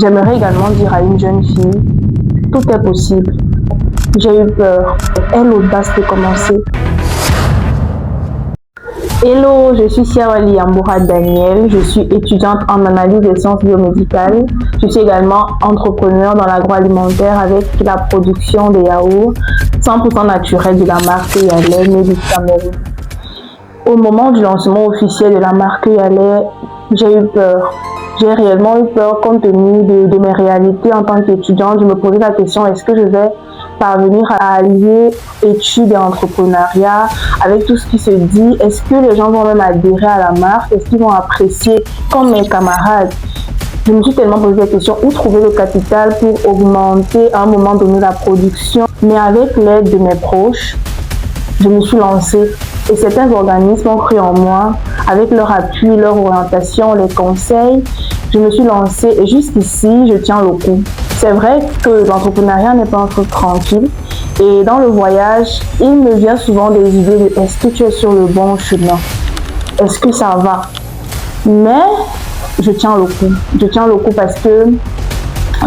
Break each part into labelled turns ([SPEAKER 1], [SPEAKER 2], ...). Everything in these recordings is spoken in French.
[SPEAKER 1] J'aimerais également dire à une jeune fille, tout est possible. J'ai eu peur. Aie l'audace de commencer. Hello, je suis Siawali Amboura Daniel, je suis étudiante en analyse des sciences biomédicales. Je suis également entrepreneur dans l'agroalimentaire avec la production de yaourts 100% naturels de la marque Yalé, née du Cameroun. Au moment du lancement officiel de la marque Yalé, j'ai eu peur. J'ai réellement eu peur compte tenu de mes réalités en tant qu'étudiante. Je me posais la question, est-ce que je vais parvenir à allier études et entrepreneuriat avec tout ce qui se dit? Est-ce que les gens vont même adhérer à la marque? Est-ce qu'ils vont apprécier comme mes camarades? Je me suis tellement posé la question, où trouver le capital pour augmenter à un moment donné la production? Mais avec l'aide de mes proches, je me suis lancée. Et certains organismes ont cru en moi, avec leur appui, leur orientation, les conseils. Je me suis lancée et jusqu'ici, je tiens le coup. C'est vrai que l'entrepreneuriat n'est pas un truc tranquille. Et dans le voyage, il me vient souvent des idées de est-ce que tu es sur le bon chemin? Est-ce que ça va? Mais je tiens le coup. Je tiens le coup parce que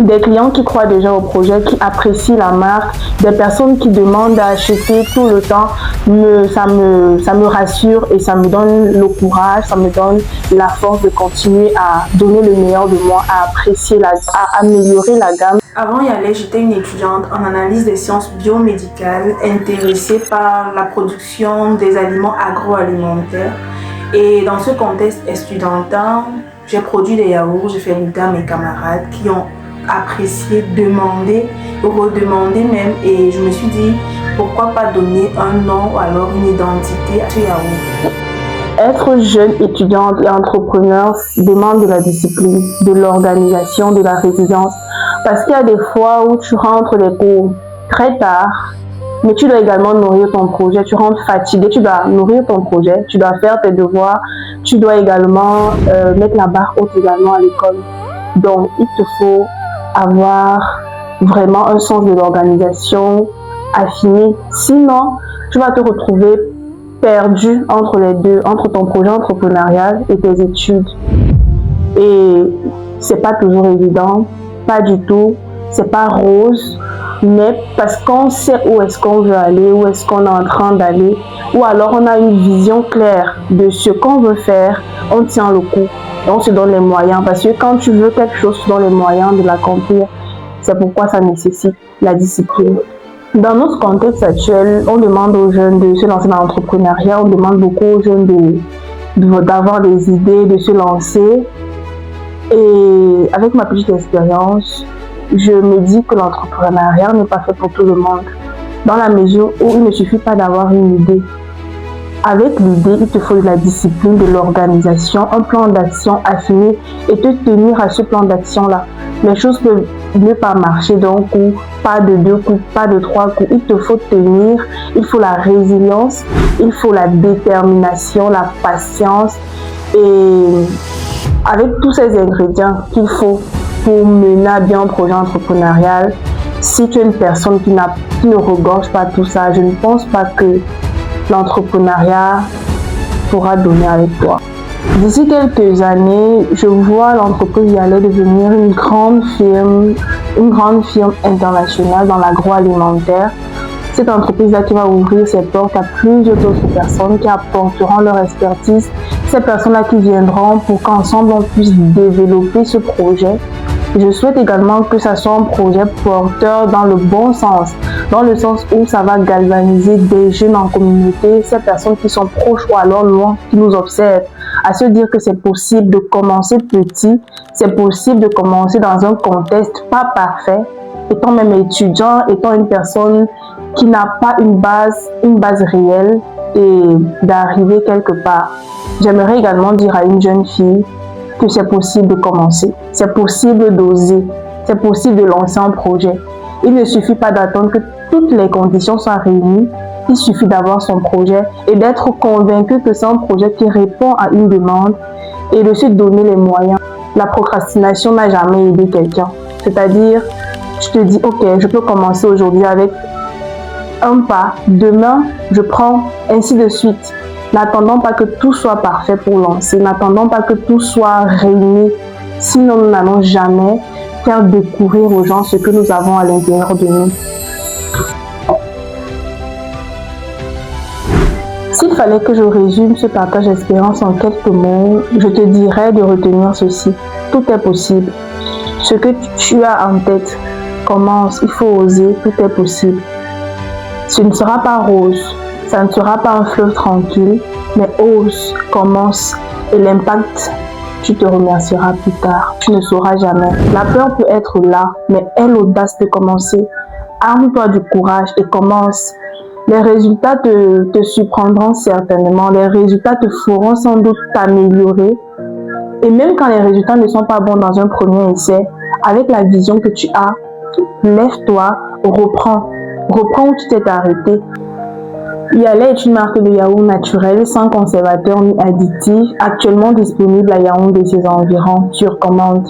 [SPEAKER 1] des clients qui croient déjà au projet, qui apprécient la marque, des personnes qui demandent à acheter tout le temps, ça me rassure et ça me donne le courage, ça me donne la force de continuer à donner le meilleur de moi, à apprécier, à améliorer la gamme.
[SPEAKER 2] Avant Yalé, j'étais une étudiante en analyse des sciences biomédicales intéressée par la production des aliments agroalimentaires. Et dans ce contexte estudiantin, j'ai produit des yaourts, j'ai fait goûter à mes camarades qui ont apprécié, demandé, redemandé même, et je me suis dit pourquoi pas donner un nom ou alors une identité à ce yaourt.
[SPEAKER 1] Être jeune étudiante et entrepreneur demande de la discipline, de l'organisation, de la résilience, parce qu'il y a des fois où tu rentres les cours très tard, mais tu dois également nourrir ton projet, tu rentres fatigué, tu dois nourrir ton projet, tu dois faire tes devoirs, tu dois également mettre la barre haute également à l'école. Donc il te faut avoir vraiment un sens de l'organisation affiné. Sinon, tu vas te retrouver perdu entre les deux, entre ton projet entrepreneurial et tes études. Et c'est pas toujours évident, pas du tout, c'est pas rose, mais parce qu'on sait où est-ce qu'on veut aller, où est-ce qu'on est en train d'aller, ou alors on a une vision claire de ce qu'on veut faire, on tient le coup. Et on se donne les moyens, parce que quand tu veux quelque chose, tu donnes les moyens de l'accomplir. C'est pourquoi ça nécessite la discipline. Dans notre contexte actuel, on demande aux jeunes de se lancer dans l'entrepreneuriat, on demande beaucoup aux jeunes d'avoir des idées, de se lancer. Et avec ma petite expérience, je me dis que l'entrepreneuriat n'est pas fait pour tout le monde. Dans la mesure où il ne suffit pas d'avoir une idée. Avec l'idée, il te faut de la discipline, de l'organisation, un plan d'action affiné et te tenir à ce plan d'action-là. Les choses peuvent ne pas marcher d'un coup, pas de 2 coups, pas de 3 coups. Il te faut tenir, il faut la résilience, il faut la détermination, la patience. Et avec tous ces ingrédients qu'il faut pour mener à bien un projet entrepreneurial, si tu es une personne qui ne regorge pas tout ça, je ne pense pas que l'entrepreneuriat pourra donner avec toi. D'ici quelques années, je vois l'entreprise Yalé devenir une grande firme internationale dans l'agroalimentaire. Cette entreprise-là qui va ouvrir ses portes à plusieurs autres personnes qui apporteront leur expertise. Ces personnes-là qui viendront pour qu'ensemble on puisse développer ce projet. Je souhaite également que ça soit un projet porteur dans le bon sens, dans le sens où ça va galvaniser des jeunes en communauté, ces personnes qui sont proches ou alors loin, qui nous observent, à se dire que c'est possible de commencer petit, c'est possible de commencer dans un contexte pas parfait, étant même étudiant, étant une personne qui n'a pas une base réelle et d'arriver quelque part. J'aimerais également dire à une jeune fille que c'est possible de commencer, c'est possible d'oser, c'est possible de lancer un projet. Il ne suffit pas d'attendre que toutes les conditions soient réunies, il suffit d'avoir son projet et d'être convaincu que c'est un projet qui répond à une demande et de se donner les moyens. La procrastination n'a jamais aidé quelqu'un. C'est-à-dire, je te dis, ok, je peux commencer aujourd'hui avec un pas, demain, je prends, ainsi de suite. N'attendons pas que tout soit parfait pour lancer, n'attendons pas que tout soit réuni, sinon nous n'allons jamais faire découvrir aux gens ce que nous avons à l'intérieur de nous. S'il fallait que je résume ce partage d'expérience en quelques mots, je te dirais de retenir ceci. Tout est possible. Ce que tu as en tête, commence, il faut oser, tout est possible. Ce ne sera pas rose, ça ne sera pas un fleuve tranquille, mais ose, commence et l'impact, tu te remercieras plus tard. Tu ne sauras jamais. La peur peut être là, mais aie l'audace de commencer. Arme-toi du courage et commence. Les résultats te surprendront certainement. Les résultats te feront sans doute t'améliorer. Et même quand les résultats ne sont pas bons dans un premier essai, avec la vision que tu as, lève-toi, reprends. Reprends où tu t'es arrêté. Yalé est une marque de yaourt naturelle, sans conservateur ni additifs, actuellement disponible à Yaoundé et ses environs, sur commande.